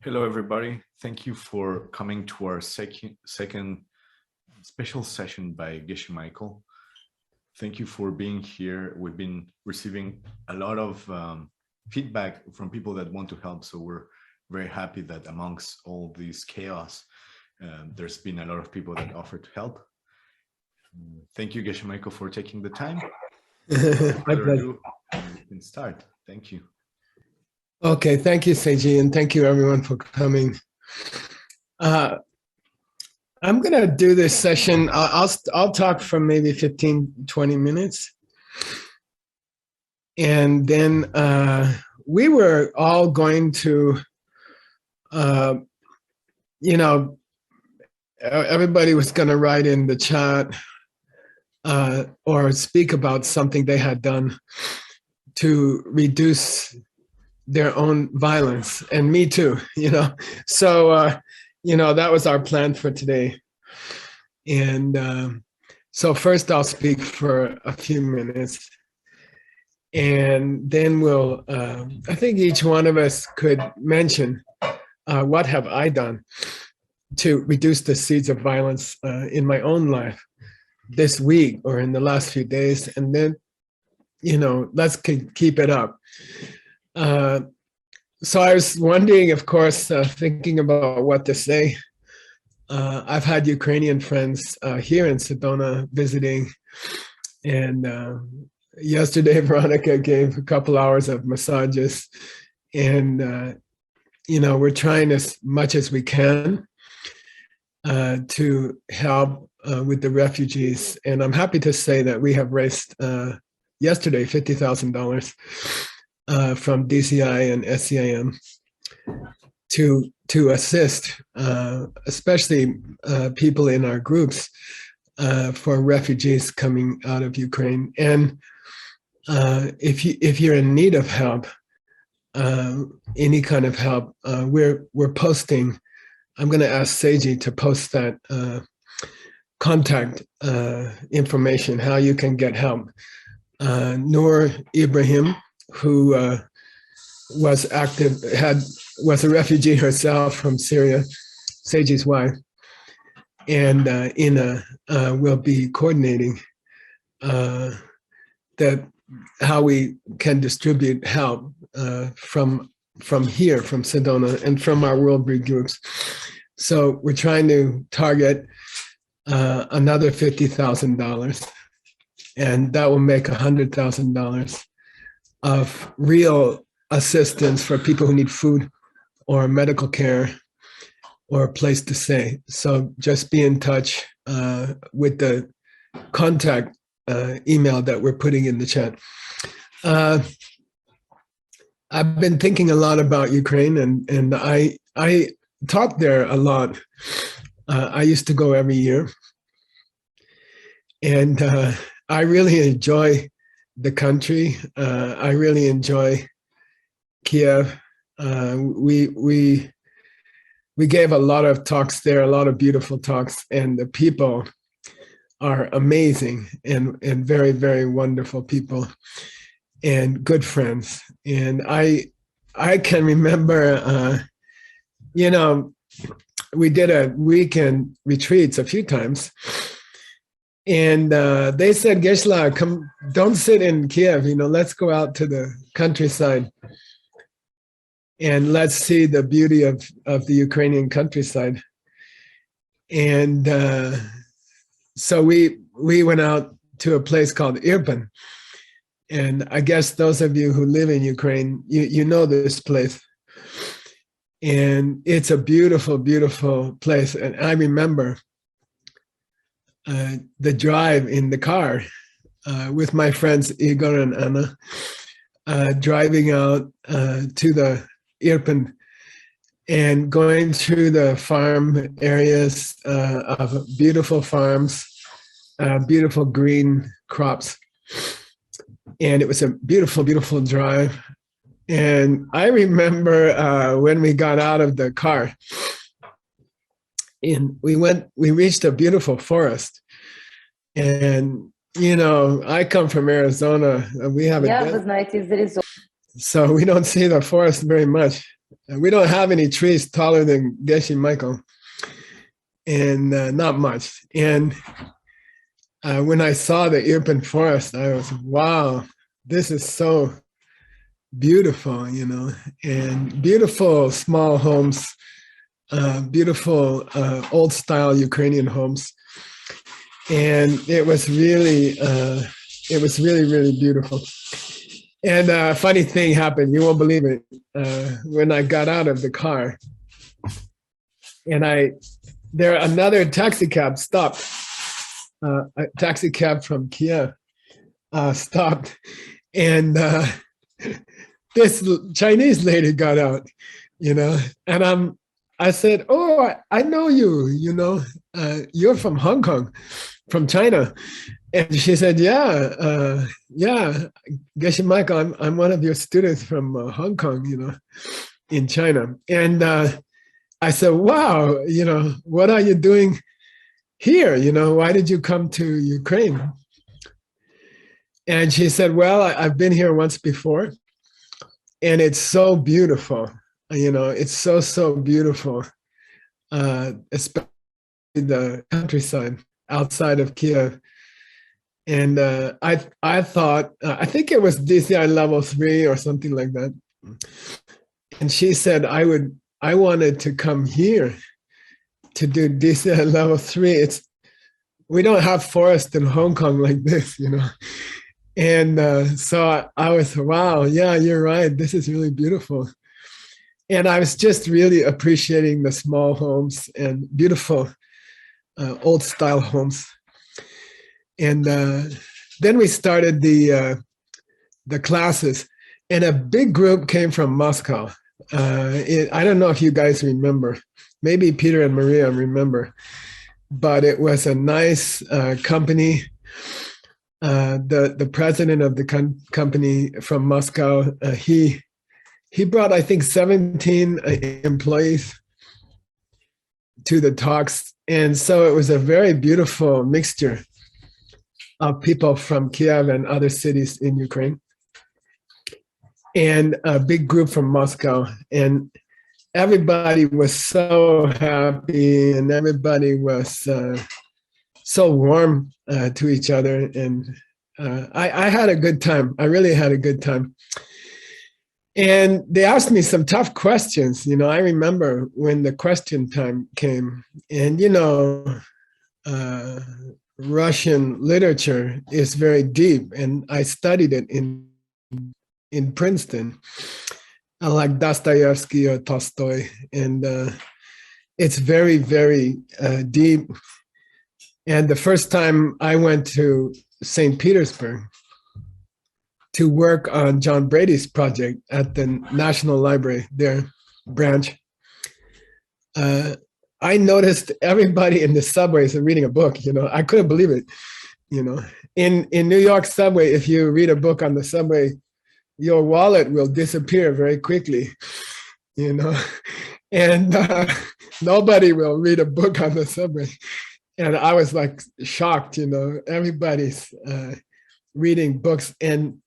Hello, everybody. Thank you for coming to our second special session by Geshe Michael. Thank you for being here. We've been receiving a lot of feedback from people that want to help. So we're very happy that amongst all this chaos, there's been a lot of people that offer to help. Thank you, Geshe Michael, for taking the time. My pleasure. We can start. Thank you. Okay, thank you, Seiji, and thank you everyone for coming. I'm gonna do this session. I'll talk for maybe 15-20 minutes. And then we were all going to, everybody was gonna write in the chat or speak about something they had done to reduce their own violence, and me too, So, that was our plan for today. And so first I'll speak for a few minutes, and then we'll, I think each one of us could mention what have I done to reduce the seeds of violence in my own life this week or in the last few days, and then, let's keep it up. So I was wondering, of course, thinking about what to say. I've had Ukrainian friends here in Sedona visiting, and yesterday Veronica gave a couple hours of massages, and we're trying as much as we can to help with the refugees. And I'm happy to say that we have raised yesterday $50,000 from DCI and SCIM to assist, especially people in our groups for refugees coming out of Ukraine. And if you're in need of help, any kind of help, we're posting. I'm going to ask Seiji to post that contact information, how you can get help. Noor Ibrahim, who was a refugee herself from Syria, Seiji's wife, and Ina will be coordinating how we can distribute help from here, from Sedona, and from our World Breed groups. So we're trying to target another $50,000, and that will make $100,000 of real assistance for people who need food or medical care or a place to stay. So just be in touch with the contact email that we're putting in the chat. I've been thinking a lot about Ukraine, and I talk there a lot. I used to go every year, and I really enjoy the country. I really enjoy Kiev. We gave a lot of talks there, a lot of beautiful talks, and the people are amazing and very, very wonderful people and good friends. And I can remember, we did a weekend retreats a few times. And they said, Geshe, come, don't sit in Kiev, let's go out to the countryside and let's see the beauty of the Ukrainian countryside. And so we went out to a place called Irpin. And I guess those of you who live in Ukraine, you know this place. And it's a beautiful, beautiful place. And I remember the drive in the car with my friends Igor and Anna, driving out to the Irpin and going through the farm areas of beautiful farms, beautiful green crops. And it was a beautiful, beautiful drive. And I remember when we got out of the car, and we reached a beautiful forest. And, I come from Arizona. We have a desert, so we don't see the forest very much. We don't have any trees taller than Geshe Michael, and not much. And when I saw the Irpin forest, I was, wow, this is so beautiful, you know, and beautiful small homes, beautiful old style Ukrainian homes. And it was really, really beautiful. And a funny thing happened, you won't believe it. When I got out of the car, and another taxi cab stopped. A taxi cab from Kiev stopped, and this Chinese lady got out, you know, and I said, "Oh, I know you. You know, you're from Hong Kong, from China." And she said, "Yeah, yeah, Geshe Michael, I'm one of your students from Hong Kong, you know, in China." And I said, "Wow, you know, what are you doing here? You know, why did you come to Ukraine?" And she said, "Well, I've been here once before, and it's so beautiful. You know, it's so beautiful, especially the countryside outside of Kiev." And I thought, I think it was DCI level 3 or something like that. And she said, I wanted to come here to do DCI level 3. We don't have forest in Hong Kong like this, you know. And so I was, wow, yeah, you're right. This is really beautiful. And I was just really appreciating the small homes and beautiful old style homes. And then we started the classes, and a big group came from Moscow. I don't know if you guys remember. Maybe Peter and Maria remember, but it was a nice company. The president of the company from Moscow, he brought, I think, 17 employees to the talks, and so it was a very beautiful mixture of people from Kiev and other cities in Ukraine, and a big group from Moscow. And everybody was so happy, and everybody was so warm to each other. And I had a good time. I really had a good time. And they asked me some tough questions. You know, I remember when the question time came, and, you know, Russian literature is very deep, and I studied it in Princeton. I like Dostoevsky or Tolstoy, and it's very, very deep. And the first time I went to St. Petersburg to work on John Brady's project at the National Library, their branch, I noticed everybody in the subways are reading a book. You know, I couldn't believe it. You know, in New York subway, if you read a book on the subway, your wallet will disappear very quickly. You know, and nobody will read a book on the subway. And I was like shocked. You know, everybody's reading books, and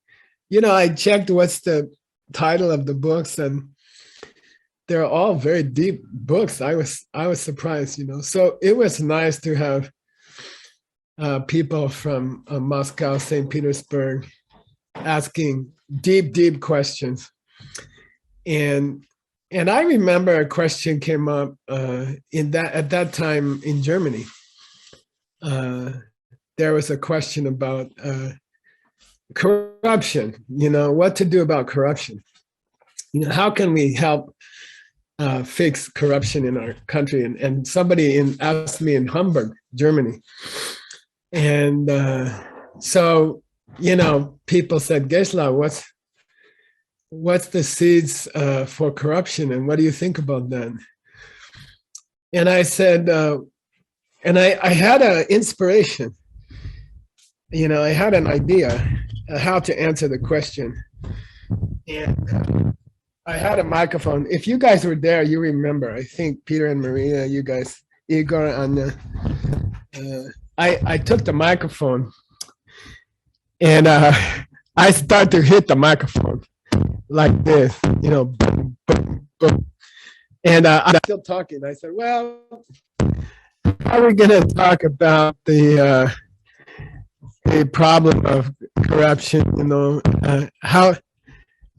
you know, I checked what's the title of the books, and they're all very deep books. I was surprised, you know. So it was nice to have people from Moscow, St. Petersburg, asking deep questions. And I remember a question came up at that time in Germany. There was a question about corruption. You know, what to do about corruption. You know, how can we help fix corruption in our country? And somebody asked me in Hamburg, Germany. And so, you know, people said, Geshe, what's the seeds for corruption, and what do you think about that? And I said, and I had an inspiration. You know, I had an idea how to answer the question. And I had a microphone. If you guys were there, you remember. I think Peter and Maria, you guys, Igor, and I took the microphone, and I started to hit the microphone. like this, boom, boom, boom. And I'm still talking. I said, well, how are we going to talk about the problem of corruption? How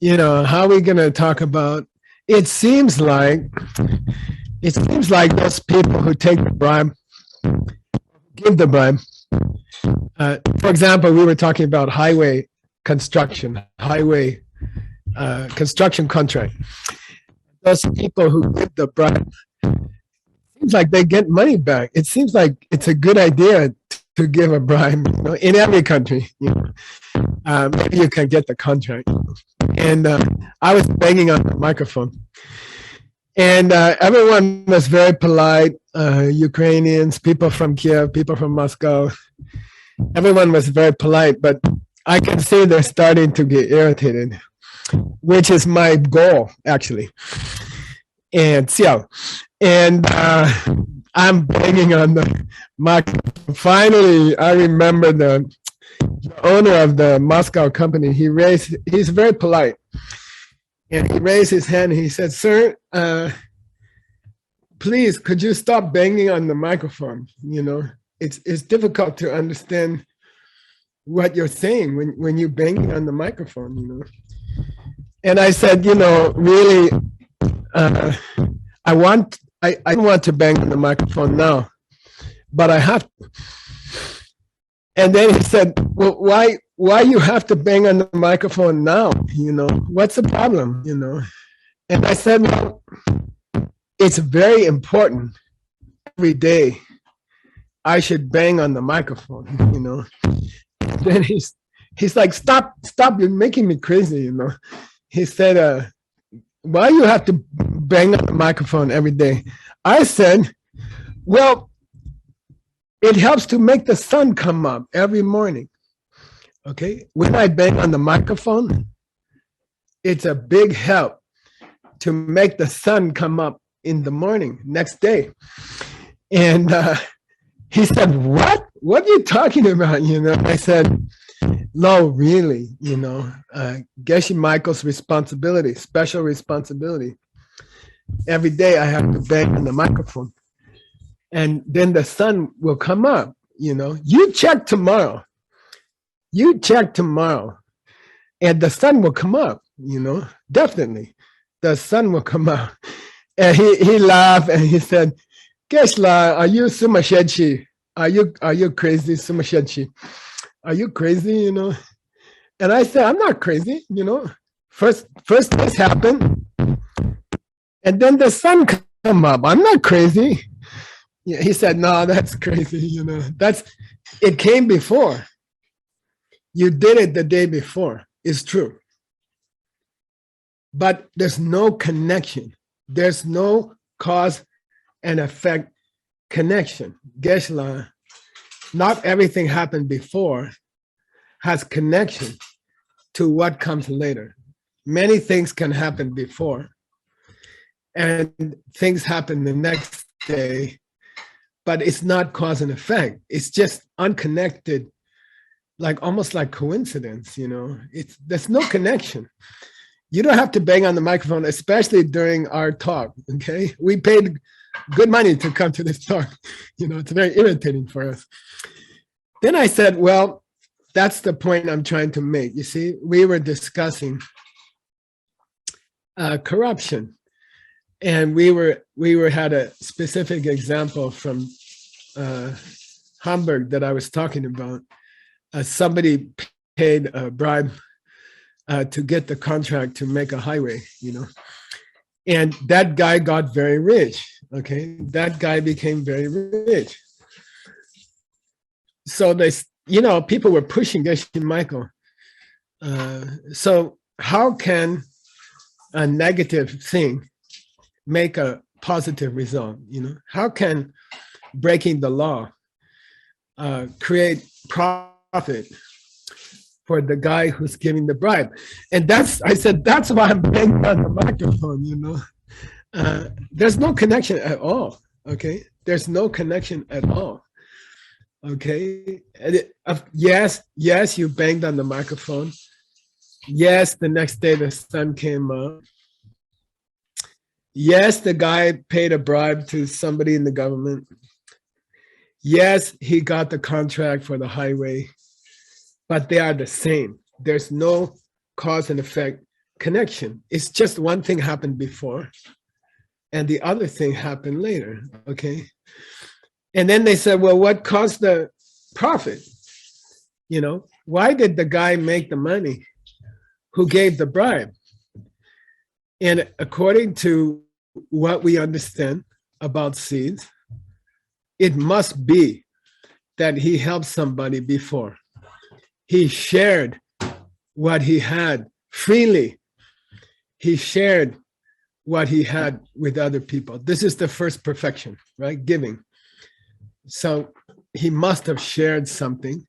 are we going to talk about? It seems like those people who take the bribe, give the bribe. For example, we were talking about highway construction contract. Those people who give the bribe, seems like they get money back. It seems like it's a good idea to give a bribe, in every country. Maybe you can get the contract. And I was banging on the microphone, and everyone was very polite. Ukrainians, people from Kiev, people from Moscow. Everyone was very polite, but I can see they're starting to get irritated, which is my goal, actually. And I'm banging on the microphone. Finally, I remember the owner of the Moscow company. He's very polite, and he raised his hand and he said, "Sir, please, could you stop banging on the microphone? It's difficult to understand what you're saying when you're banging on the microphone, And I said, really, I don't want to bang on the microphone now, but I have to. And then he said, well, why you have to bang on the microphone now? What's the problem? And I said, well, it's very important. Every day I should bang on the microphone, And then he's like, stop, you're making me crazy, He said, why you have to bang on the microphone every day? I said, well, it helps to make the sun come up every morning. Okay, when I bang on the microphone, it's a big help to make the sun come up in the morning next day. And he said, what are you talking about? I said, no, really, Geshe Michael's responsibility, special responsibility. Every day I have to bang on the microphone, and then the sun will come up. You check tomorrow, and the sun will come up. Definitely, the sun will come up. And he laughed and he said, "Geshe, are you sumashedshi? Are you crazy, sumashedshi? Are you crazy?" And I said, I'm not crazy. First this happened, and then the sun come up. I'm not crazy. Yeah, he said, no, that's crazy. It came before. You did it the day before. It's true. But there's no connection. There's no cause and effect connection. Geshe, not everything happened before has connection to what comes later. Many things can happen before, and things happen the next day, but it's not cause and effect. It's just unconnected, almost like coincidence. There's no connection. You don't have to bang on the microphone, especially during our talk. Okay, we paid good money to come to this talk. It's very irritating for us. Then I said, well, that's the point I'm trying to make. You see, we were discussing corruption, and we had a specific example from Hamburg that I was talking about. Somebody paid a bribe to get the contract to make a highway, and that guy got very rich. Okay, that guy became very rich. So people were pushing Geshe Michael. So how can a negative thing make a positive result? How can breaking the law create profit for the guy who's giving the bribe? And I said, that's why I'm banging on the microphone. There's no connection at all. Okay, there's no connection at all. Okay, yes, you banged on the microphone, Yes, the next day the sun came up. Yes, the guy paid a bribe to somebody in the government. Yes, he got the contract for the highway, but they are the same. There's no cause and effect connection. It's just one thing happened before and the other thing happened later. Okay. And then they said, well, what caused the profit? You know, why did the guy make the money who gave the bribe? And according to what we understand about seeds, it must be that he helped somebody before. He shared what he had freely. He shared what he had with other people. This is the first perfection, right? Giving. So he must have shared something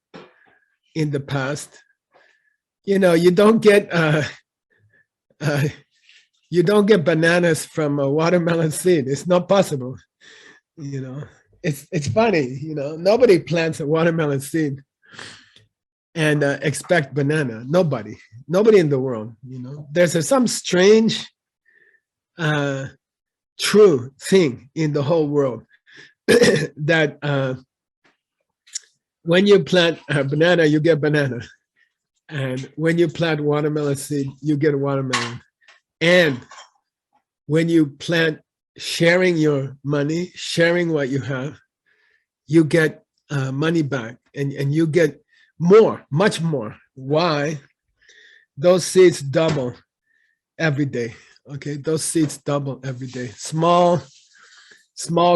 in the past. You know, you don't get bananas from a watermelon seed. It's not possible. You know, it's funny. You know, nobody plants a watermelon seed and expect banana. Nobody in the world. You know, there's some strange true thing in the whole world that when you plant a banana, you get banana. And when you plant watermelon seed, you get watermelon. And when you plant sharing your money, sharing what you have, you get money back and you get more, much more. Why? Those seeds double every day. Okay, those seeds double every day. Small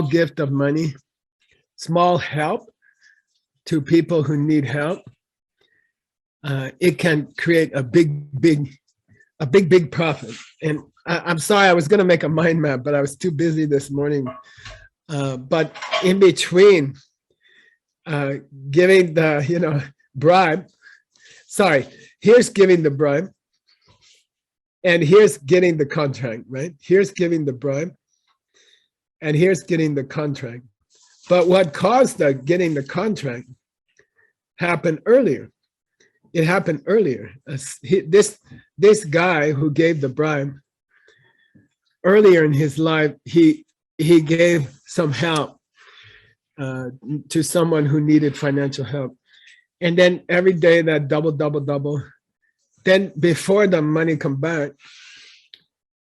gift of money, small help to people who need help. It can create a big profit. And I'm sorry, I was going to make a mind map, but I was too busy this morning. But in between giving the bribe, sorry, here's giving the bribe, and here's getting the contract, right? Here's giving the bribe, and here's getting the contract. But what caused the getting the contract happened earlier. It happened earlier. This guy who gave the bribe, earlier in his life, he gave some help to someone who needed financial help. And then every day that double. Then before the money come back,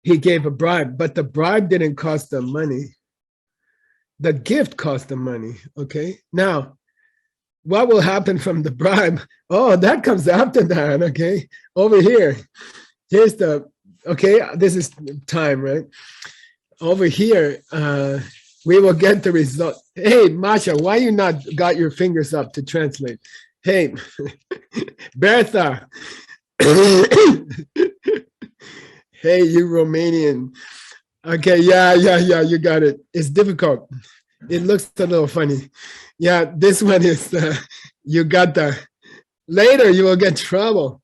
he gave a bribe, but the bribe didn't cost the money. The gift cost the money, okay? Now, what will happen from the bribe? Oh, that comes after that, okay? Over here, here's okay, this is time, right? Over here, we will get the result. Hey, Masha, why you not got your fingers up to translate? Hey, Bertha. Hey, you Romanian. Okay, yeah, you got it. It's difficult. It looks a little funny. Yeah, this one is, you got later you will get trouble.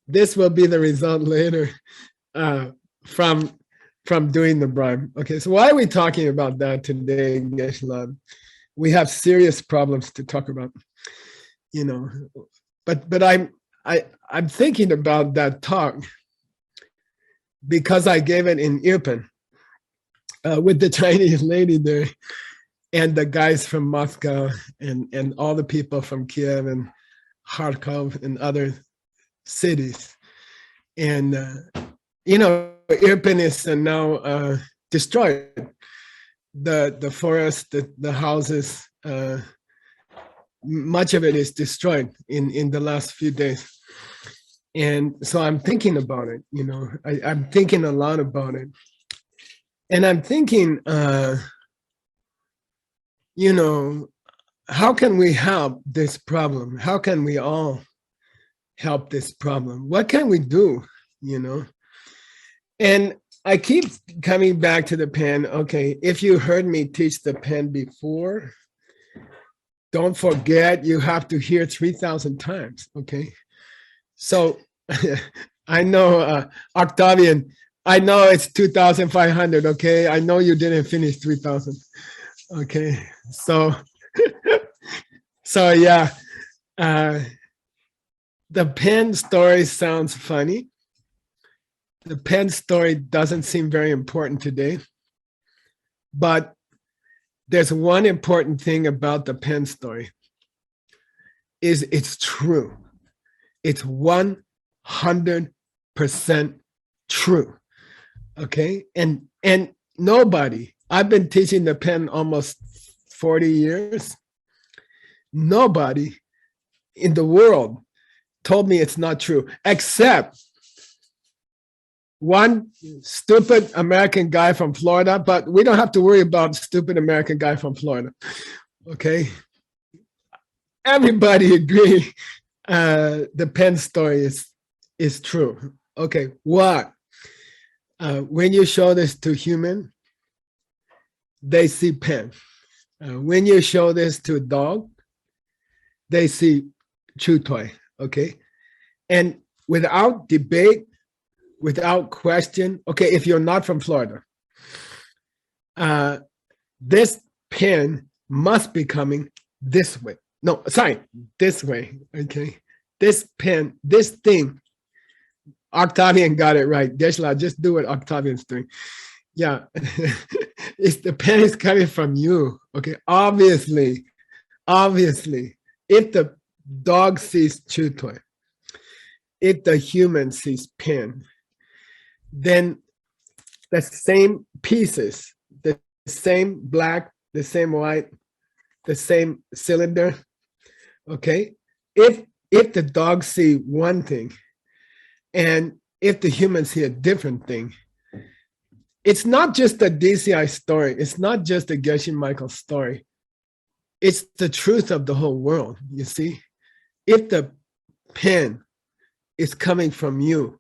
This will be the result later from doing the bribe. Okay, so why are we talking about that today, Geshe? We have serious problems to talk about, but I'm thinking about that talk because I gave it in Irpin with the Chinese lady there and the guys from Moscow and all the people from Kiev and Kharkov and other cities. And, Irpin is now destroyed. The forest, the houses, much of it is destroyed in the last few days. And so I'm thinking about it, I'm thinking a lot about it. And I'm thinking, how can we help this problem? How can we all help this problem? What can we do, And I keep coming back to the pen. Okay, if you heard me teach the pen before, don't forget you have to hear 3,000 times, okay? So I know, Octavian, I know it's 2,500, okay? I know you didn't finish 3,000, okay? So, so yeah, The pen story sounds funny. The pen story doesn't seem very important today. But there's one important thing about the pen story is it's true. It's 100% true. Okay. And nobody, I've been teaching the pen almost 40 years. Nobody in the world told me it's not true, except one stupid American guy from Florida, but we don't have to worry about stupid American guy from Florida. Okay. Everybody agree the pen story is true. Okay, what? When you show this to human, they see pen. When you show this to a dog, they see chew toy. Okay, and without debate, without question. Okay, if you're not from Florida, this pen must be coming this way. No, sorry, this way. Okay, this pen, this thing. Octavian got it right. Geshe, just do what Octavian's doing. Yeah, it's the pen is coming from you. Okay, obviously, if the dog sees chew toy, if the human sees pen, then the same pieces, the same black, the same white, the same cylinder. Okay, if the dog see one thing, and if the humans see a different thing, it's not just a DCI story. It's not just a Geshe Michael story. It's the truth of the whole world, you see? If the pen is coming from you,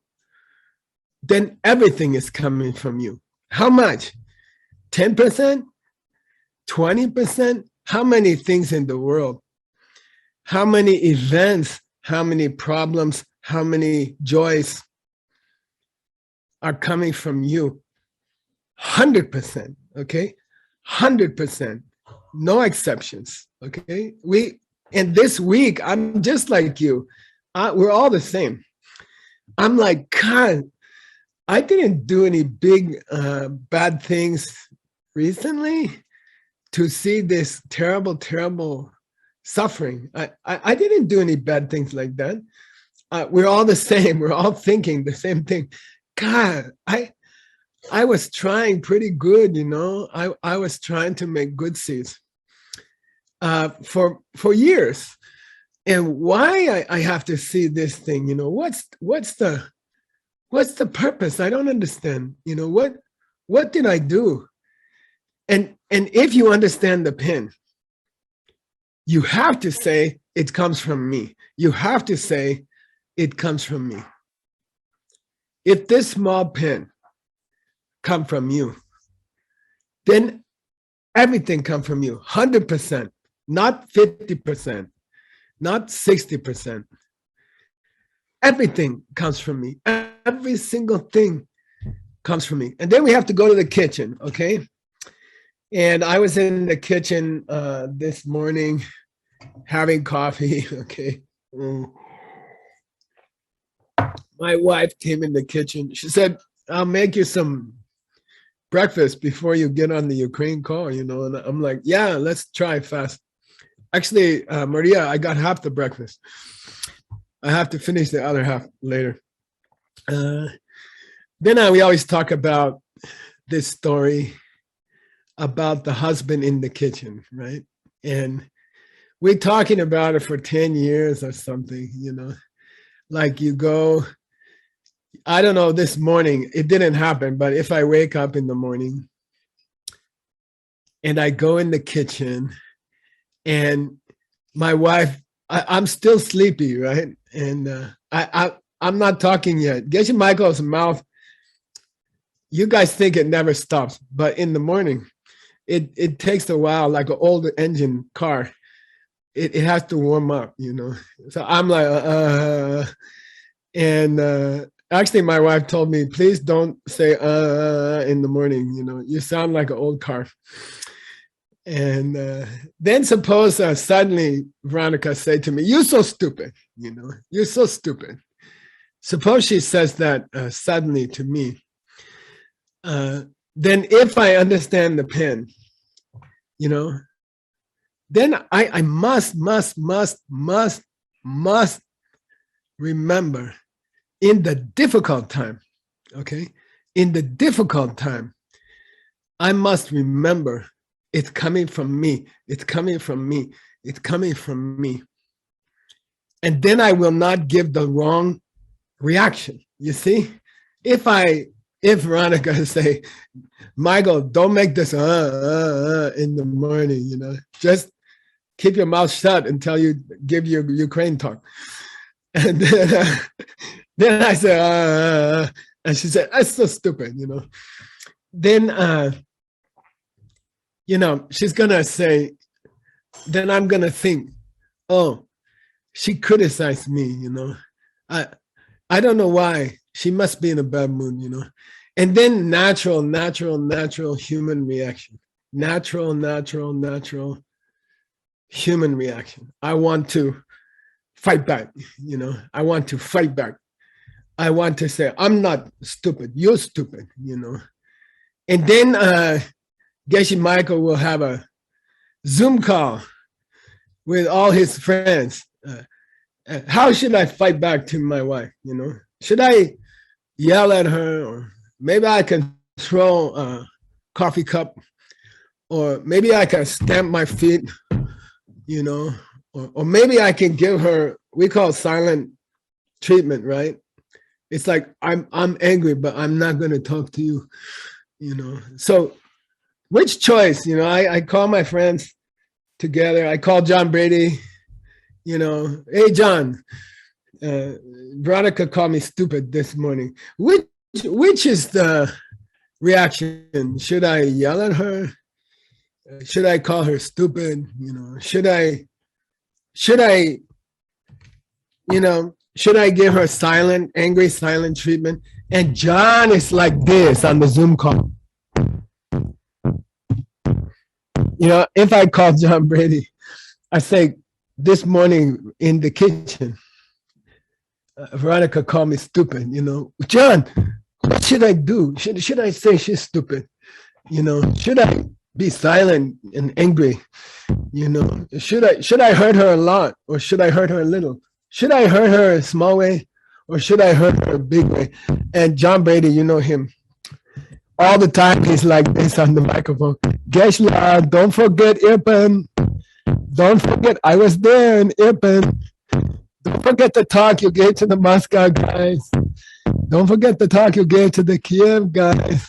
then everything is coming from you. How much? 10%? 20%? How many things in the world? How many events? How many problems? How many joys are coming from you? 100%, okay? 100%, no exceptions, okay? And this week, I'm just like you. We're all the same. I'm like, God, I didn't do any big bad things recently to see this terrible, terrible suffering. I didn't do any bad things like that. We're all the same. We're all thinking the same thing. God, I was trying pretty good, you know. I was trying to make good seeds for years. And why I have to see this thing, you know, what's the purpose? I don't understand. You know, what did I do? And if you understand the pen, you have to say it comes from me. You have to say it comes from me. If this small pen come from you, then everything come from you, 100%, not 50%, not 60%. Everything comes from me. Every single thing comes from me. And then we have to go to the kitchen, okay? And I was in the kitchen this morning having coffee, okay? My wife came in the kitchen. She said, I'll make you some breakfast before you get on the Ukraine call, you know? And I'm like, yeah, let's try fast. Actually, Maria, I got half the breakfast. I have to finish the other half later. Then we always talk about this story about the husband in the kitchen, right? And we're talking about it for 10 years or something, you know? Like you go, I don't know, this morning, it didn't happen, but if I wake up in the morning and I go in the kitchen and my wife, I'm still sleepy, right? And I'm not talking yet. Geshe Michael's mouth, you guys think it never stops, but in the morning, it takes a while, like an old engine car. It has to warm up, you know? So I'm like, and actually my wife told me, please don't say in the morning, you know, you sound like an old car. And then suppose suddenly Veronica say to me, "You're so stupid, you're so stupid." Suppose she says that suddenly to me. Then if I understand the pen, then I must remember in the difficult time, okay? In the difficult time, I must remember it's coming from me, it's coming from me, it's coming from me. And then I will not give the wrong reaction. You see? If Veronica say, "Michael, don't make this in the morning, just keep your mouth shut until you give your Ukraine talk." And then I say, and she said, "That's so stupid," Then, she's gonna say, then I'm gonna think, "Oh, she criticized me, I don't know why. She must be in a bad mood, And then natural human reaction. Natural human reaction. I want to fight back, I want to fight back. I want to say, "I'm not stupid, you're stupid, And then Geshe Michael will have a Zoom call with all his friends. How should I fight back to my wife, Should I yell at her, or maybe I can throw a coffee cup, or maybe I can stamp my feet, or maybe I can give her, we call silent treatment, right? It's like, I'm angry, but I'm not going to talk to you, So which choice, I call my friends together. I call John Brady, "Hey, John, Veronica called me stupid this morning. Which is the reaction? Should I yell at her? Should I call her stupid? Should I give her angry silent treatment?" And John is like this on the Zoom call. If I call John Brady, I say, "This morning in the kitchen, Veronica called me stupid, John, what should I do? Should I say she's stupid? Should I be silent and angry? Should I hurt her a lot, or should I hurt her a little? Should I hurt her a small way, or should I hurt her a big way?" And John Brady, you know him. All the time he's like this on the microphone. "Geshe, don't forget Irpen. Don't forget I was there in Irpen. Don't forget the talk you gave to the Moscow guys. Don't forget the talk you gave to the Kiev guys."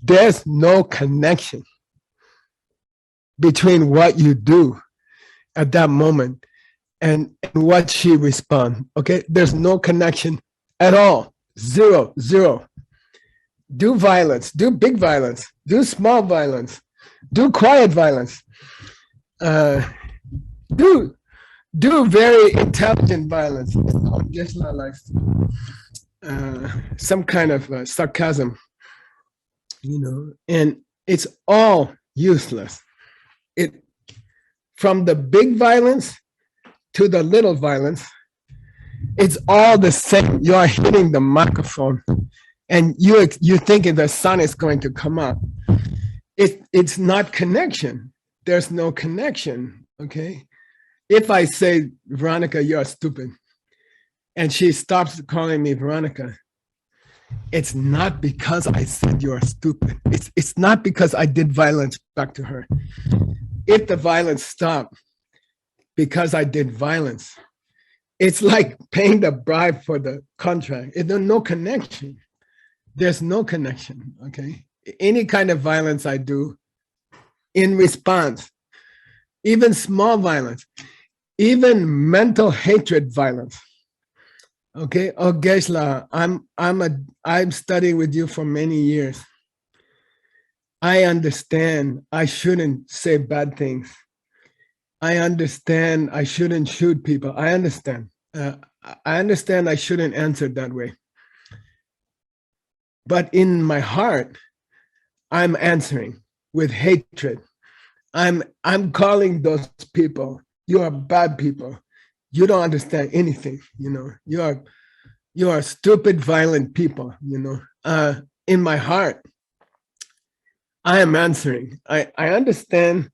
There's no connection between what you do at that moment and what she responds. Okay, there's no connection at all. Zero. Do violence, do big violence, do small violence, do quiet violence, do very intelligent violence. Just like some kind of sarcasm, and it's all useless. From the big violence to the little violence, it's all the same. You are hitting the microphone, and you're thinking the sun is going to come up. It's not connection. There's no connection. Okay. If I say, "Veronica, you're stupid," and she stops calling me Veronica, it's not because I said you're stupid. It's not because I did violence back to her. If the violence stopped because I did violence, it's like paying the bribe for the contract. There's no connection. There's no connection, okay? Any kind of violence I do in response, even small violence, even mental hatred violence. Okay, oh Geshe, I'm studying with you for many years. I understand I shouldn't say bad things. I understand I shouldn't shoot people. I understand. I understand I shouldn't answer that way. But in my heart, I'm answering with hatred. I'm calling those people, you are bad people. You don't understand anything, you know. You are stupid, violent people, you know. In my heart, I am answering. I understand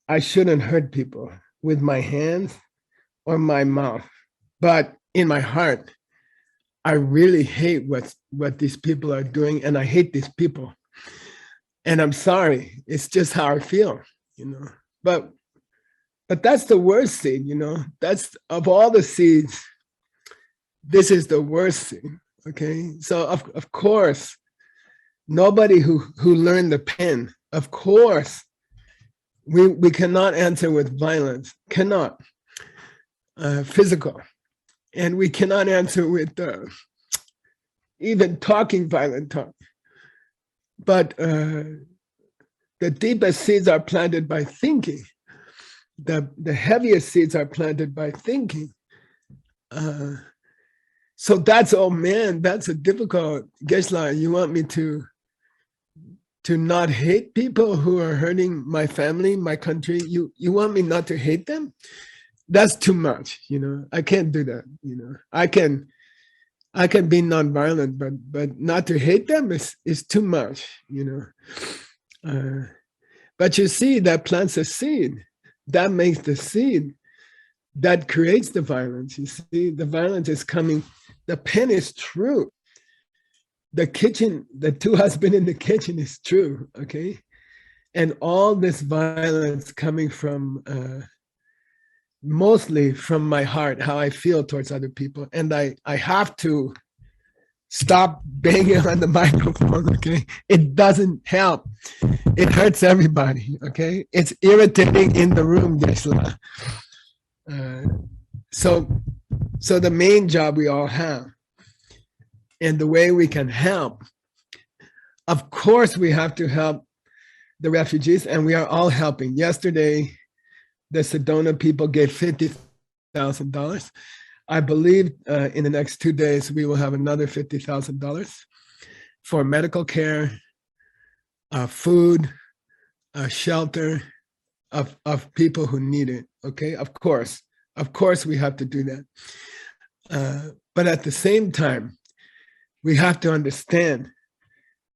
I shouldn't hurt people with my hands or my mouth. But in my heart, I really hate what these people are doing, and I hate these people. And I'm sorry. It's just how I feel, you know. But but that's the worst seed, you know. That's of all the seeds, this is the worst seed. Okay. So of course, nobody who learned the pen, of course, we cannot answer with violence, cannot physical, and we cannot answer with even talking violent talk. But the deepest seeds are planted by thinking. The heaviest seeds are planted by thinking. So that's, oh man, that's a difficult. Geshe, you want me to not hate people who are hurting my family, my country? You want me not to hate them? That's too much, you know. I can't do that, you know. I can be nonviolent, but not to hate them is too much, you know. But you see, that plants a seed, that makes the seed, that creates the violence. You see, the violence is coming. The pen is true. The kitchen, the two husbands in the kitchen is true, okay? And all this violence coming from mostly from my heart, how I feel towards other people. And I have to stop banging on the microphone, okay? It doesn't help. It hurts everybody, okay? It's irritating in the room, Geshe. So the main job we all have, and the way we can help, of course, we have to help the refugees, and we are all helping. Yesterday, the Sedona people gave $50,000. I believe in the next 2 days, we will have another $50,000 for medical care, food, shelter of people who need it, okay? Of course, we have to do that. But at the same time, we have to understand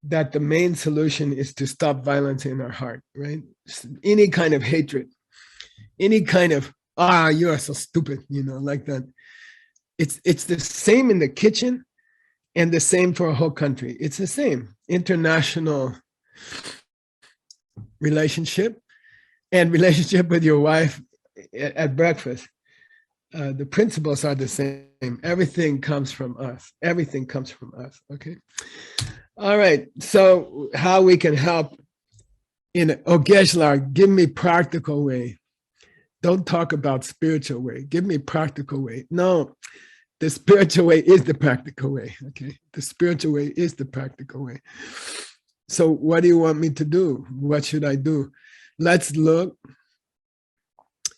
that the main solution is to stop violence in our heart, right? Any kind of hatred, any kind of, you are so stupid, you know, like that. It's the same in the kitchen and the same for a whole country. It's the same international relationship and relationship with your wife at breakfast. The principles are the same. Everything comes from us. Everything comes from us, okay? All right, so how we can help in, Geshe, give me practical way. Don't talk about spiritual way. Give me practical way. No, the spiritual way is the practical way, okay? The spiritual way is the practical way. So what do you want me to do? What should I do? Let's look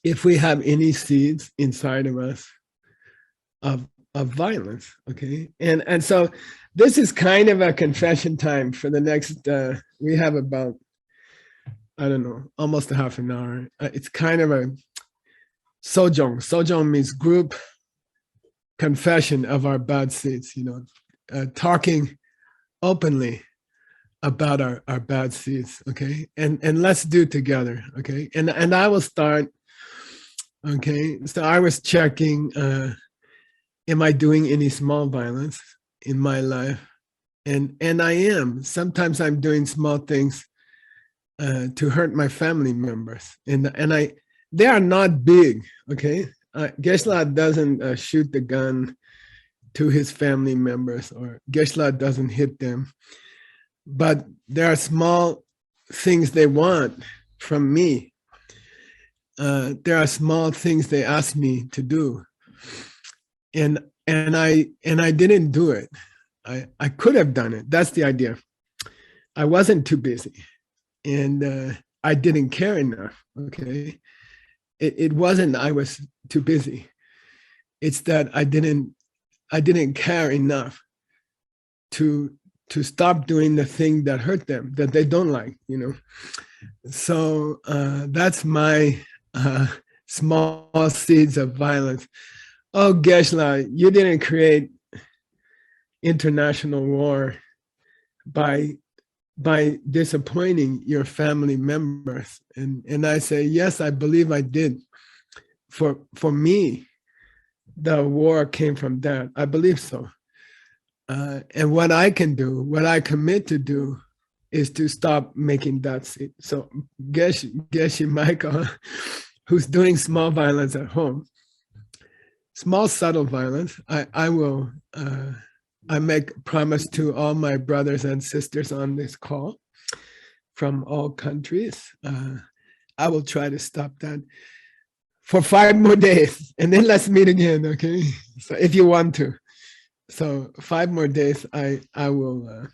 if we have any seeds inside of us of violence, okay? And so this is kind of a confession time for the next, we have about, I don't know, almost a half an hour. It's kind of a sojong. Sojong means group confession of our bad seeds, you know, talking openly about our bad seeds, okay? And let's do it together, okay? And I will start, okay? So I was checking, am I doing any small violence in my life? And I am. Sometimes I'm doing small things to hurt my family members. And they are not big, okay? Geshe doesn't shoot the gun to his family members, or Geshe doesn't hit them. But there are small things they want from me. There are small things they ask me to do. And I didn't do it. I could have done it. That's the idea. I wasn't too busy, and I didn't care enough, okay? It wasn't I was too busy. It's that I didn't care enough to stop doing the thing that hurt them, that they don't like, you know. So that's my small seeds of violence. Oh, Geshe, you didn't create international war by disappointing your family members. And I say, yes, I believe I did. For me, the war came from that. I believe so. And what I can do, what I commit to do, is to stop making that seed. So Geshe Michael, who's doing small violence at home, small subtle violence, I will I make promise to all my brothers and sisters on this call from all countries. I will try to stop that for 5 more days, and then let's meet again, okay? So if you want to. So 5 more days, I will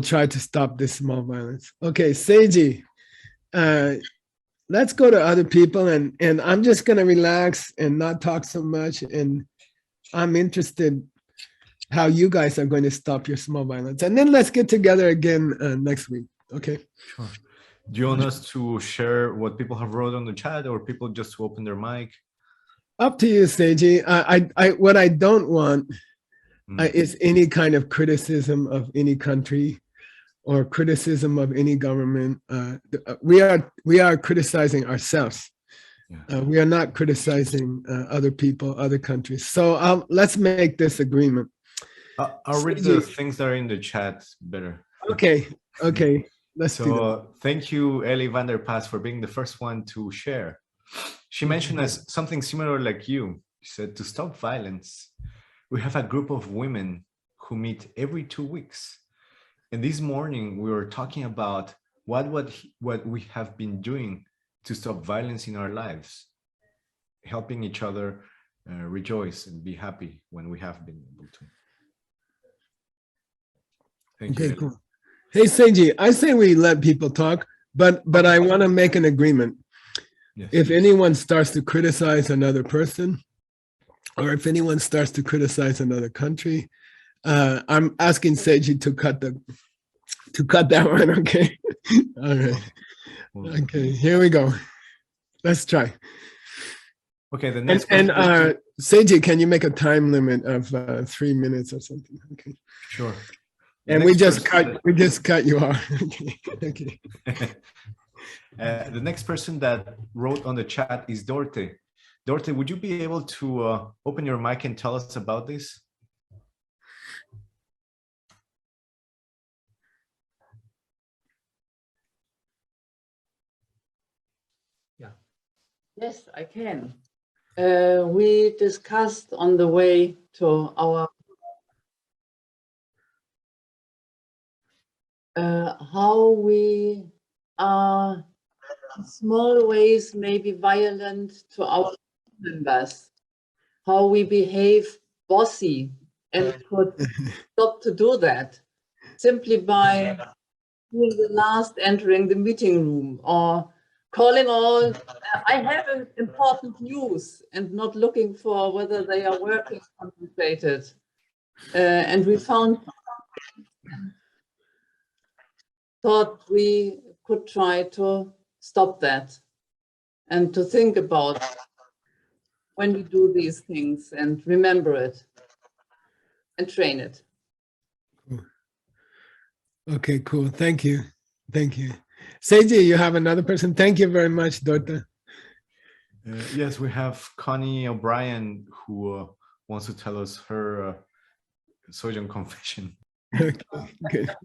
try to stop this small violence. Okay, Seiji, let's go to other people, and I'm just gonna relax and not talk so much, and I'm interested how you guys are going to stop your small violence. And then let's get together again next week. Okay. Sure. Do you want us to share what people have wrote on the chat, or people just to open their mic? Up to you, Seiji. What I don't want is any kind of criticism of any country or criticism of any government. We are criticizing ourselves. Yeah. We are not criticizing other people, other countries. So let's make this agreement. I'll read the things that are in the chat better. Okay. Let's do that. Thank you, Ellie van der Paas, for being the first one to share. She mentioned as something similar like you. She said, to stop violence, we have a group of women who meet every 2 weeks. And this morning we were talking about what we have been doing to stop violence in our lives, helping each other rejoice and be happy when we have been able to. Thank you. Cool. Hey, Seiji, I say we let people talk, but I want to make an agreement. Yes. If anyone starts to criticize another person, or if anyone starts to criticize another country, I'm asking Seiji to cut that one. Okay. All right. Okay. Here we go. Let's try. Okay. The next. And Seiji, can you make a time limit of 3 minutes or something? Okay. Sure. And we just cut you off. Okay. The next person that wrote on the chat is Dorte. Dorte, would you be able to open your mic and tell us about this? Yeah. Yes, I can. We discussed on the way to our how we are in small ways maybe violent to our members, how we behave bossy and could stop to do that simply by being the last entering the meeting room or calling all, I have important news, and not looking for whether they are working concentrated. And we thought we could try to stop that and to think about when we do these things and remember it and train it. Okay, cool. Thank you. Thank you. Seiji, you have another person. Thank you very much, Dorta. Yes, we have Connie O'Brien who wants to tell us her Sojourn confession. Okay, good.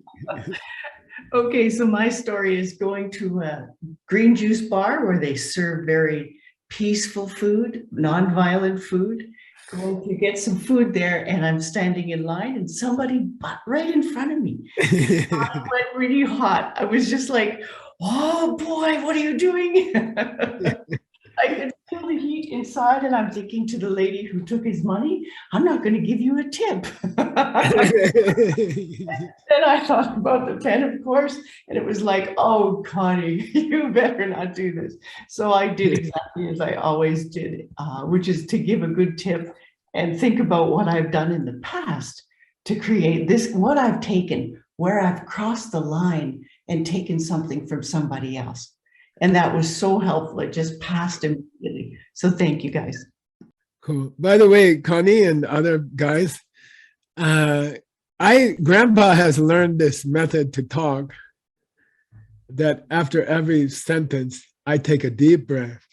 Okay, so my story is going to a green juice bar where they serve very peaceful food, non-violent food. Going to get some food there, and I'm standing in line, and somebody butt right in front of me. It went really hot. I was just like, "Oh boy, what are you doing?" I could feel the heat inside, and I'm thinking to the lady who took his money, "I'm not going to give you a tip." Then I thought about the pen, of course, and it was like, "Oh, Connie, you better not do this." So I did exactly as I always did, which is to give a good tip and think about what I've done in the past to create this, what I've taken, where I've crossed the line and taken something from somebody else. And that was so helpful. It just passed immediately. So thank you guys. Cool. By the way, Connie and other guys, Grandpa has learned this method to talk, that after every sentence, I take a deep breath.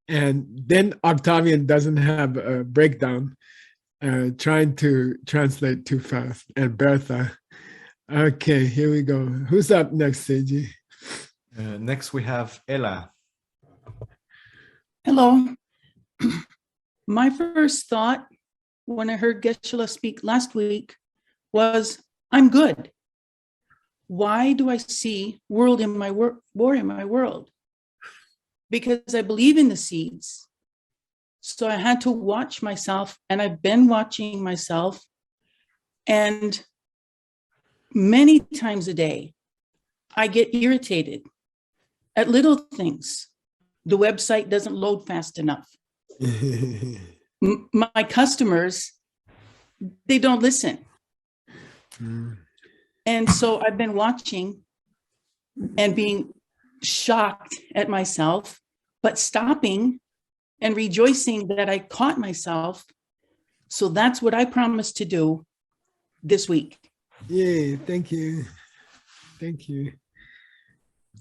And then Octavian doesn't have a breakdown trying to translate too fast. And Bertha. Okay, here we go. Who's up next, Seiji? Next, we have Ella. Hello. My first thought when I heard Geshe speak last week was, I'm good. Why do I see war in my world? Because I believe in the seeds. So I had to watch myself, and I've been watching myself. And many times a day, I get irritated at little things. The website doesn't load fast enough. My customers, they don't listen. And so I've been watching and being shocked at myself, but stopping and rejoicing that I caught myself. So that's what I promised to do this week. Yay, thank you. Thank you.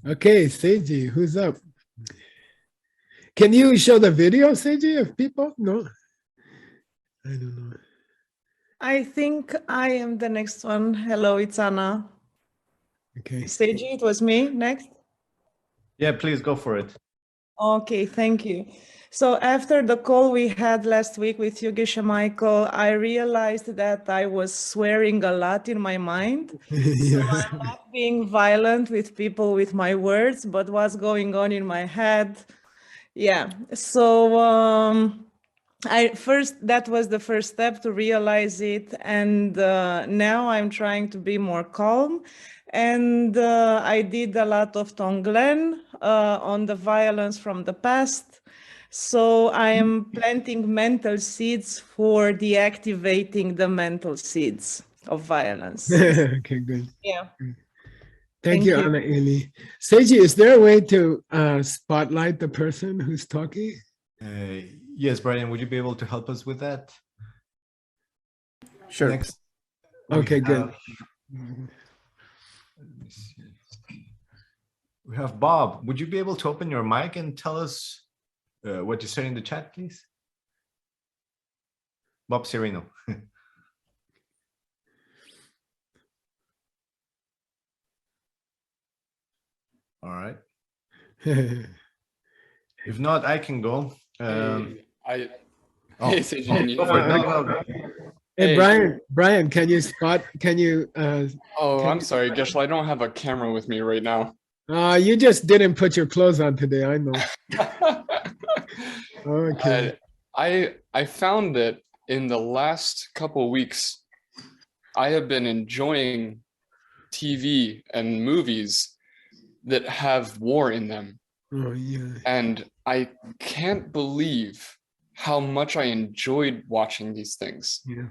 Okay, Seiji, who's up? Can you show the video, Seiji, of people? No? I don't know. I think I am the next one. Hello, it's Anna. Okay. Seiji, it was me next. Yeah, please go for it. Okay, thank you. So after the call we had last week with you, Geshe Michael, I realized that I was swearing a lot in my mind. So Yeah. I'm not being violent with people with my words, but what's going on in my head. Yeah, so that was the first step to realize it. And now I'm trying to be more calm. And I did a lot of Tonglen on the violence from the past. So I am planting mental seeds for deactivating the mental seeds of violence. Okay, good. Yeah. Thank you, Anna Eli. Seiji, is there a way to spotlight the person who's talking? Yes, Brian, would you be able to help us with that? Sure. Next. Okay, good. Let me see. We have Bob. Would you be able to open your mic and tell us what you said in the chat, please? Bob Sereno. All right. If not, I can go. Hey, Seiji, oh, can you- go for it. No. Hey, Hey. Brian, can you I'm sorry, Geshe, I don't have a camera with me right now. you just didn't put your clothes on today, I know. Okay. I found that in the last couple weeks, I have been enjoying TV and movies that have war in them. Oh, yeah. And I can't believe how much I enjoyed watching these things. Yeah.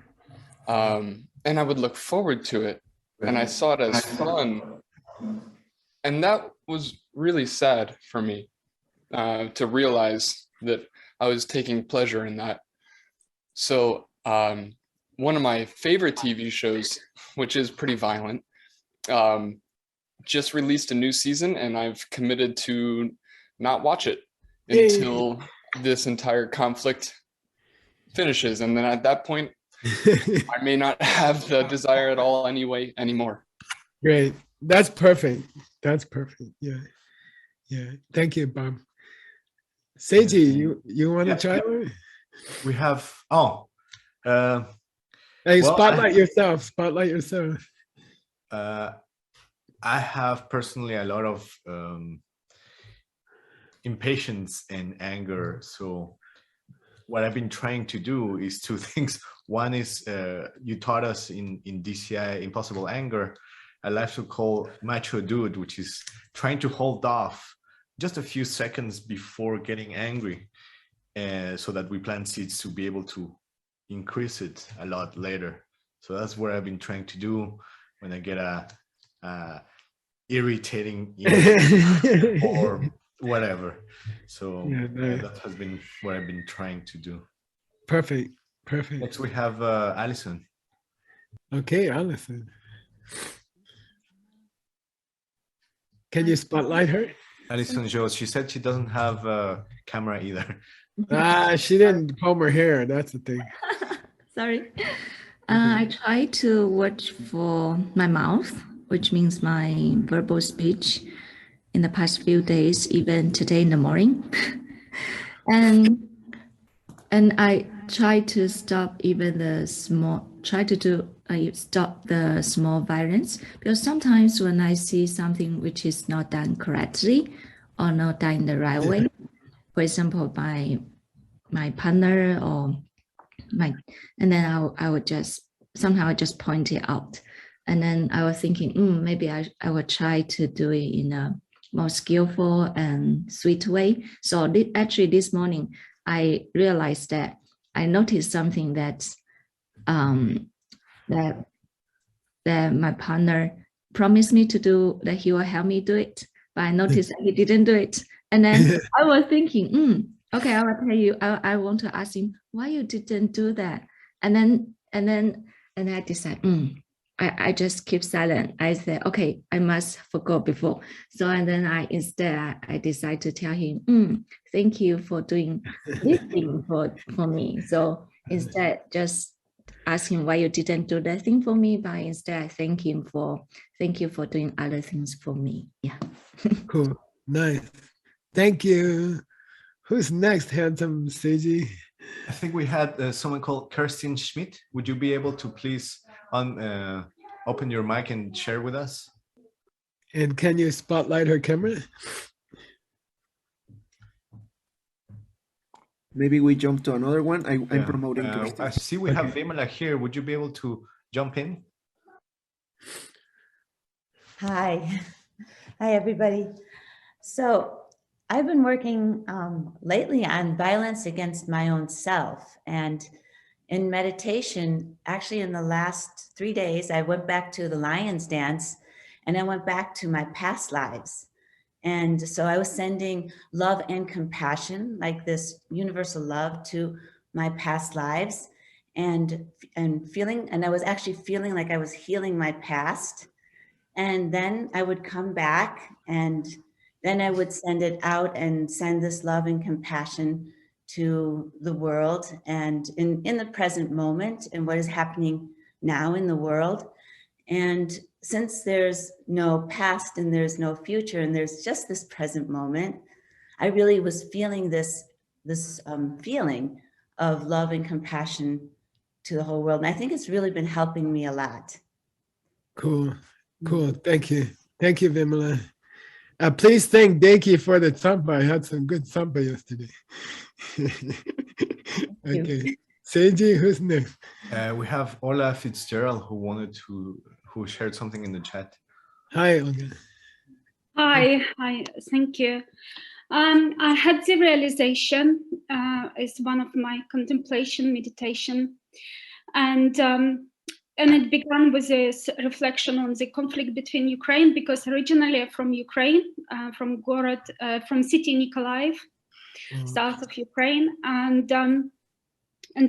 And I would look forward to it. And I saw it as fun. And that was really sad for me to realize that I was taking pleasure in that. So one of my favorite TV shows, which is pretty violent, just released a new season, and I've committed to not watch it until this entire conflict finishes. And then at that point, I may not have the desire at all anymore. Great. That's perfect. That's perfect. Yeah. Yeah. Thank you, Bob. Seiji, you want to try one? We have, Hey, well, spotlight yourself. Spotlight yourself. I have personally a lot of impatience and anger. So what I've been trying to do is two things. One is you taught us in DCI Impossible Anger, I like to call macho dude, which is trying to hold off just a few seconds before getting angry, so that we plant seeds to be able to increase it a lot later. So that's what I've been trying to do when I get irritating email or whatever. So Yeah, nice. that has been what I've been trying to do. Perfect. Perfect. Next we have Alison. Okay, Allison. Can you spotlight her? Alison Jones. She said she doesn't have a camera either. She didn't comb her hair. That's the thing. Sorry. I try to watch for my mouth, which means my verbal speech in the past few days, even today in the morning. and I try to stop even the small, stop the small violence, because sometimes when I see something which is not done correctly or not done in the right way, for example, by my partner or and then I would just somehow just point it out. And then I was thinking, maybe I would try to do it in a more skillful and sweet way. So actually this morning, I realized that I noticed something that my partner promised me to do, that he will help me do it, but I noticed that he didn't do it. And then I was thinking, okay, I will tell you, I want to ask him why you didn't do that. And then I decided, I just keep silent. I said, okay, I must forget before. So, and then I decide to tell him, thank you for doing this thing for me. So instead, just ask him why you didn't do that thing for me, but instead I thank you for doing other things for me. Yeah. Cool. Nice. Thank you. Who's next, handsome Seiji? I think we had someone called Kirsten Schmidt. Would you be able to please open your mic and share with us? And can you spotlight her camera? Maybe we jump to another one. I'm promoting Kirsten. I see we have Vimala here. Would you be able to jump in? Hi. Hi, everybody. So I've been working lately on violence against my own self. And in meditation, actually in the last 3 days, I went back to the lion's dance and I went back to my past lives. And so I was sending love and compassion, like this universal love, to my past lives and I was actually feeling like I was healing my past. And then I would come back and then I would send it out and send this love and compassion to the world and in the present moment and what is happening now in the world. And since there's no past and there's no future and there's just this present moment, I really was feeling this feeling of love and compassion to the whole world. And I think it's really been helping me a lot. Cool. Cool. Thank you. Thank you, Vimala. Please thank Deki for the thumper. I had some good thumper yesterday. Okay. Seiji, who's next? We have Ola Fitzgerald who shared something in the chat. Hi, Olga. Hi, thank you. I had the realization, it's one of my contemplation meditation, and it began with this reflection on the conflict between Ukraine, because originally I'm from Ukraine, from city Nikolaev, south of Ukraine, and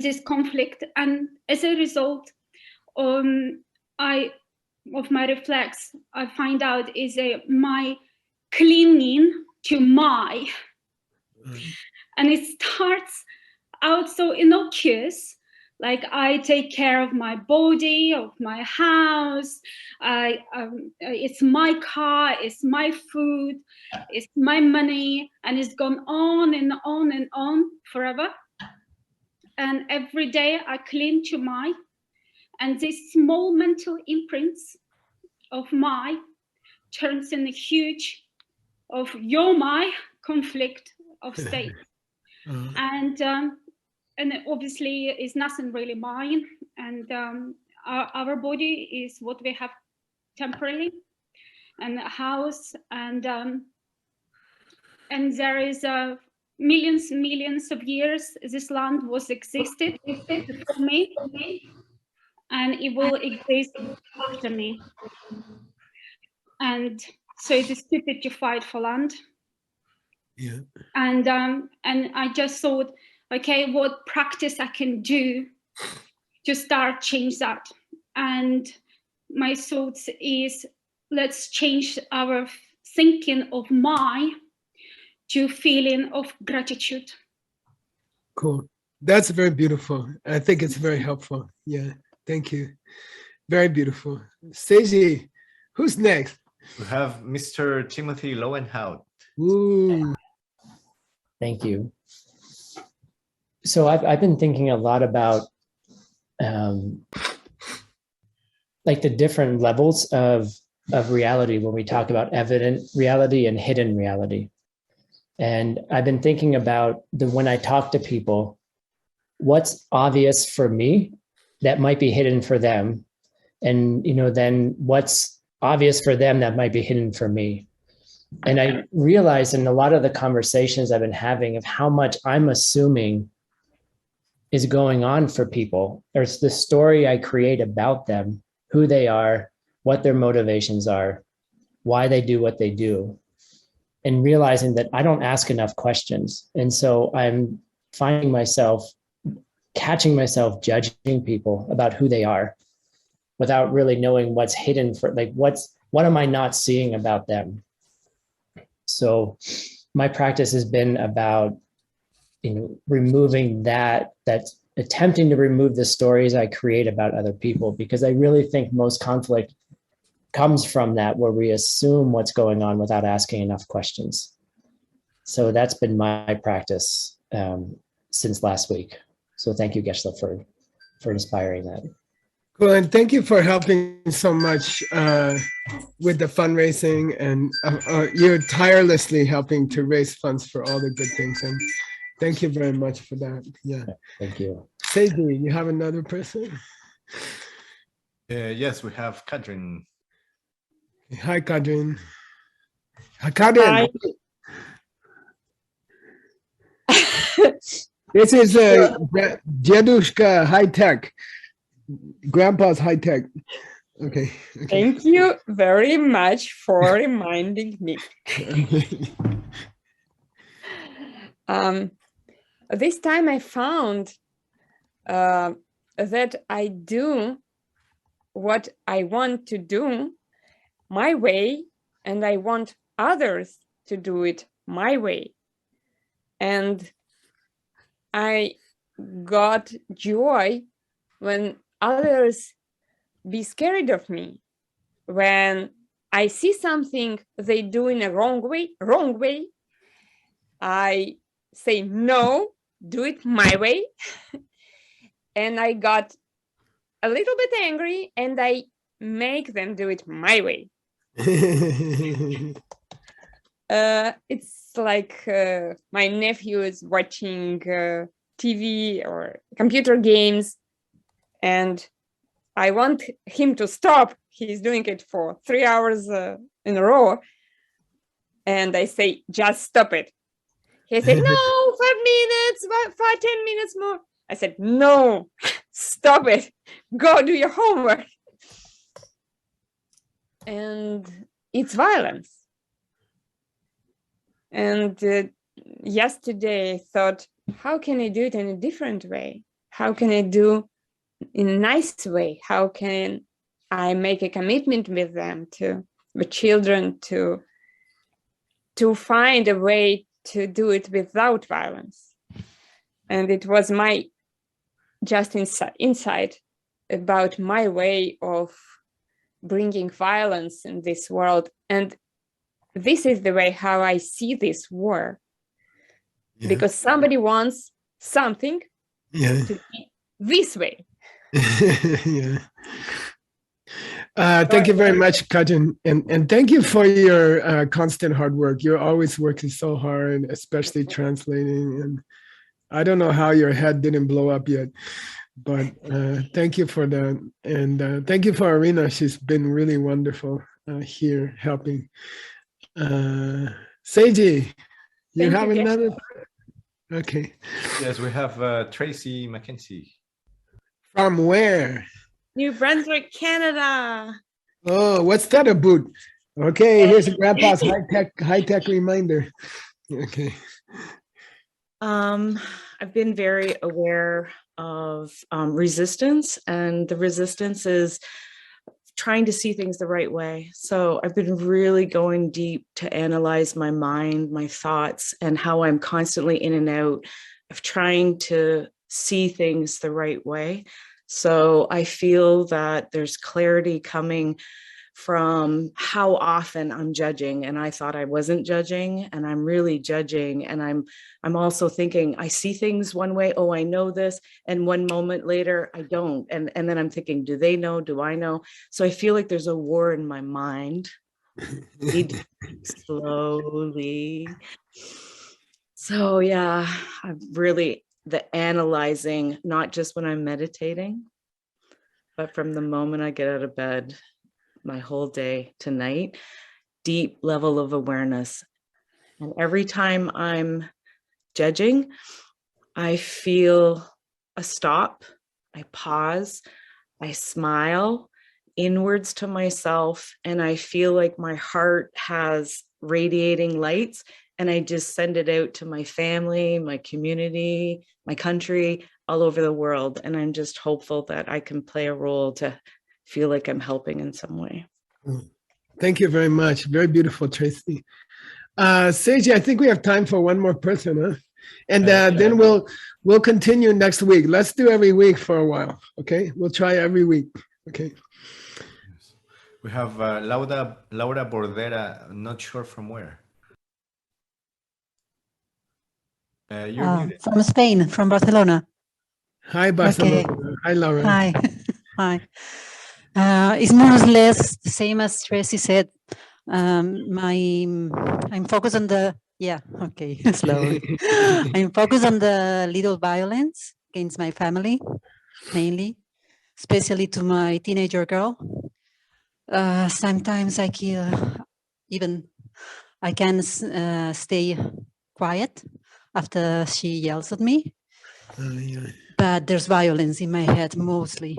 this conflict, and as a result, of my reflex, I find out is my clinging to my, and it starts out so innocuous, like I take care of my body, of my house, it's my car, it's my food, it's my money, and it's gone on and on and on forever. And every day I cling to my, and these small mental imprints of my turns in a huge of your my conflict of state. And obviously is nothing really mine, and our body is what we have temporarily, and a house, and there is millions of years this land was existed before me, and it will exist after me. And So it is stupid to fight for land. Yeah. And I just thought, okay, what practice I can do to start change that. And my thoughts is, let's change our thinking of my to feeling of gratitude. Cool. That's very beautiful. I think it's very helpful. Yeah. Thank you. Very beautiful. Seiji, who's next? We have Mr. Timothy Lowenhout. Ooh. Thank you. So I've been thinking a lot about like the different levels of reality when we talk about evident reality and hidden reality. And I've been thinking about when I talk to people, what's obvious for me that might be hidden for them, and then what's obvious for them that might be hidden for me. And I realized in a lot of the conversations I've been having of how much I'm assuming is going on for people. There's the story I create about them, who they are, what their motivations are, why they do what they do, and realizing that I don't ask enough questions. And so I'm finding myself, catching myself judging people about who they are without really knowing what's hidden for, like, what am I not seeing about them? So my practice has been about, removing that's attempting to remove the stories I create about other people, because I really think most conflict comes from that, where we assume what's going on without asking enough questions. So that's been my practice since last week. So thank you, Geshe, for inspiring that. Cool, and thank you for helping so much with the fundraising, and you're tirelessly helping to raise funds for all the good things. And thank you very much for that. Yeah. Thank you. Seiji, you have another person? Yes, we have Kadrin. Hi, Kadrin. Hi, Kadrin. This is Jedushka High Tech. Grandpa's High Tech. Okay. Thank you very much for reminding me. This time I found that I do what I want to do my way, and I want others to do it my way. And I got joy when others be scared of me. When I see something they do in a wrong way, I say, no, do it my way. And I got a little bit angry, and I make them do it my way. It's like my nephew is watching TV or computer games, and I want him to stop. He's doing it for 3 hours in a row. And I say, just stop it. He said, no, 5 minutes, 10 minutes more. I said, no, stop it. Go do your homework. And it's violence. And yesterday I thought, how can I do it in a different way? How can I do in a nice way? How can I make a commitment with them, to the children, to find a way to do it without violence? And it was my just insight about my way of bringing violence in this world. And this is the way how I see this war. Yeah. Because somebody wants something to be this way. Yeah. Thank you very much, Kadrin, and thank you for your constant hard work. You're always working so hard, especially translating. And I don't know how your head didn't blow up yet, but thank you for that. And thank you for Arena. She's been really wonderful here helping. Seiji, you have another? Okay. Yes, we have Tracy McKenzie. From where? New Brunswick, Canada. Oh, what's that about? Okay, here's a grandpa's high-tech reminder. Okay. I've been very aware of resistance, and the resistance is trying to see things the right way. So I've been really going deep to analyze my mind, my thoughts, and how I'm constantly in and out of trying to see things the right way. So I feel that there's clarity coming from how often I'm judging, and I thought I wasn't judging, and I'm really judging, and I'm also thinking I see things one way, oh, I know this, and one moment later I don't, and then I'm thinking, do they know, do I know? So I feel like there's a war in my mind. Slowly. So yeah, I'm really the analyzing, not just when I'm meditating, but from the moment I get out of bed, my whole day to night, deep level of awareness. And every time I'm judging, I feel a stop, I pause, I smile inwards to myself, and I feel like my heart has radiating lights, and I just send it out to my family, my community, my country, all over the world. And I'm just hopeful that I can play a role to feel like I'm helping in some way. Thank you very much. Very beautiful, Tracy. Seiji, I think we have time for one more person, huh? And then we'll continue next week. Let's do every week for a while, okay? We'll try every week, okay? We have Laura Bordera, not sure from where. You're muted. From Spain, from Barcelona. Hi, Barcelona. Okay. Hi, Laura. Hi. Hi. It's more or less the same as Tracy said. I'm focused on the, okay, slowly. I'm focused on the little violence against my family, mainly, especially to my teenager girl. Sometimes I can stay quiet after she yells at me, but there's violence in my head mostly.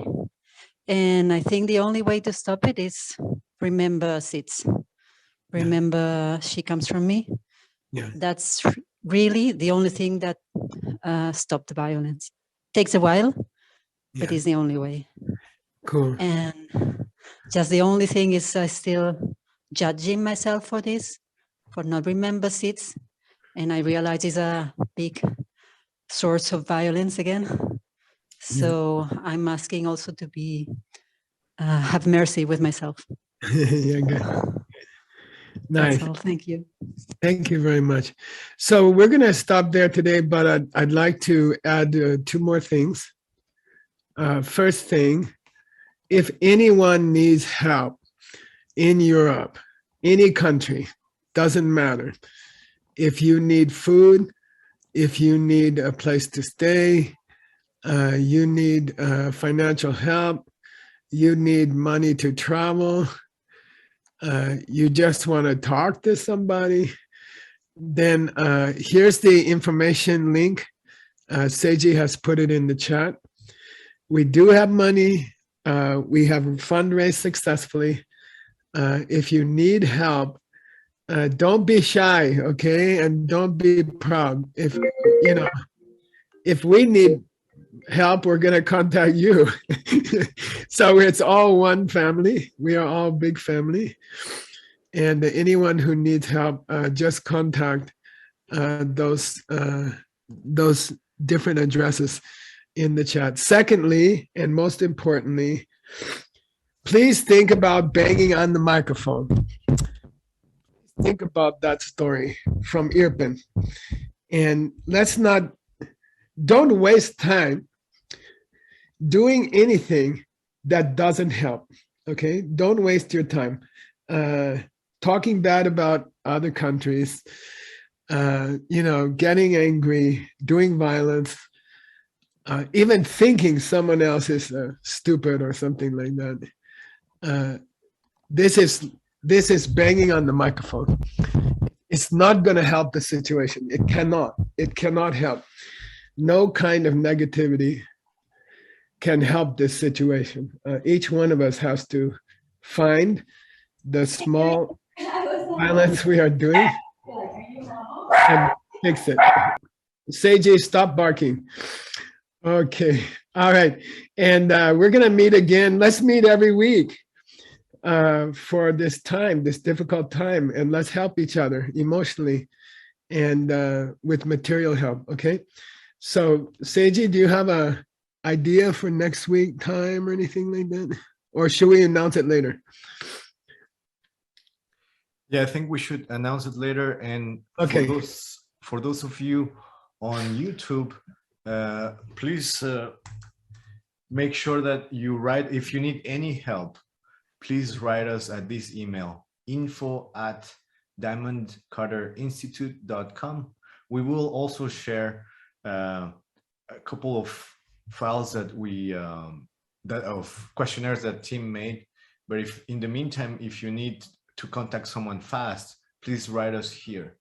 And I think the only way to stop it is remember Sits. Remember she comes from me. Yeah. That's really the only thing that stopped the violence. Takes a while, but it's the only way. Cool. And just the only thing is I still judging myself for this, for not remember Sits. And I realize it's a big source of violence again. So I'm asking also to be have mercy with myself. Yeah, good. Nice. That's all. Thank you. Thank you very much. So we're going to stop there today, but I'd like to add two more things. First thing, if anyone needs help in Europe, any country, doesn't matter. If you need food, if you need a place to stay, you need financial help, you need money to travel, you just want to talk to somebody, then here's the information link. Seiji has put it in the chat. We do have money. We have fundraised successfully. If you need help, don't be shy, okay? And don't be proud. If we need help, we're going to contact you. So it's all one family. We are all big family. And anyone who needs help, just contact those different addresses in the chat. Secondly, and most importantly, please think about banging on the microphone. Think about that story from Irpin. And don't waste time doing anything that doesn't help, okay? Don't waste your time talking bad about other countries, getting angry, doing violence, even thinking someone else is stupid or something like that. This is banging on the microphone. It's not going to help the situation. It cannot help. No kind of negativity can help this situation. Each one of us has to find the small violence we are doing and fix it. Seiji, stop barking. Okay. All right. And we're going to meet again. Let's meet every week for this time, this difficult time, and let's help each other emotionally and with material help. Okay. So Seiji, do you have a idea for next week time or anything like that? Or should we announce it later? Yeah, I think we should announce it later. And okay, for those of you on YouTube, please make sure that you write, if you need any help, please write us at this email, info@diamondcutterinstitute.com. We will also share a couple of files that we of questionnaires that Tim made. But if in the meantime, if you need to contact someone fast, please write us here,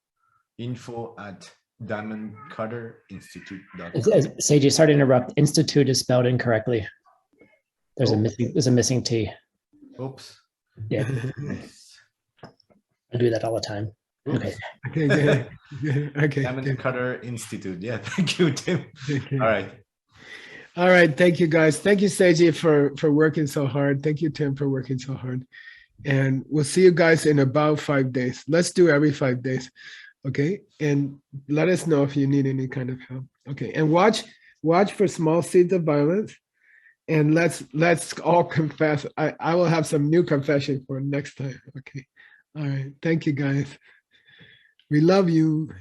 info@diamondcutterinstitute.com. Seiji, sorry to interrupt. Institute is spelled incorrectly. There's a missing T. Oops. Yeah. I do that all the time. Oops. Okay. Okay, good. Okay. Diamond Cutter Institute. Yeah, thank you, Tim. Okay. All right. All right. Thank you, guys. Thank you, Seiji, for working so hard. Thank you, Tim, for working so hard. And we'll see you guys in about 5 days. Let's do every 5 days. Okay. And let us know if you need any kind of help. Okay. And watch for small seeds of violence. And let's all confess. I will have some new confession for next time. Okay. All right. Thank you, guys. We love you.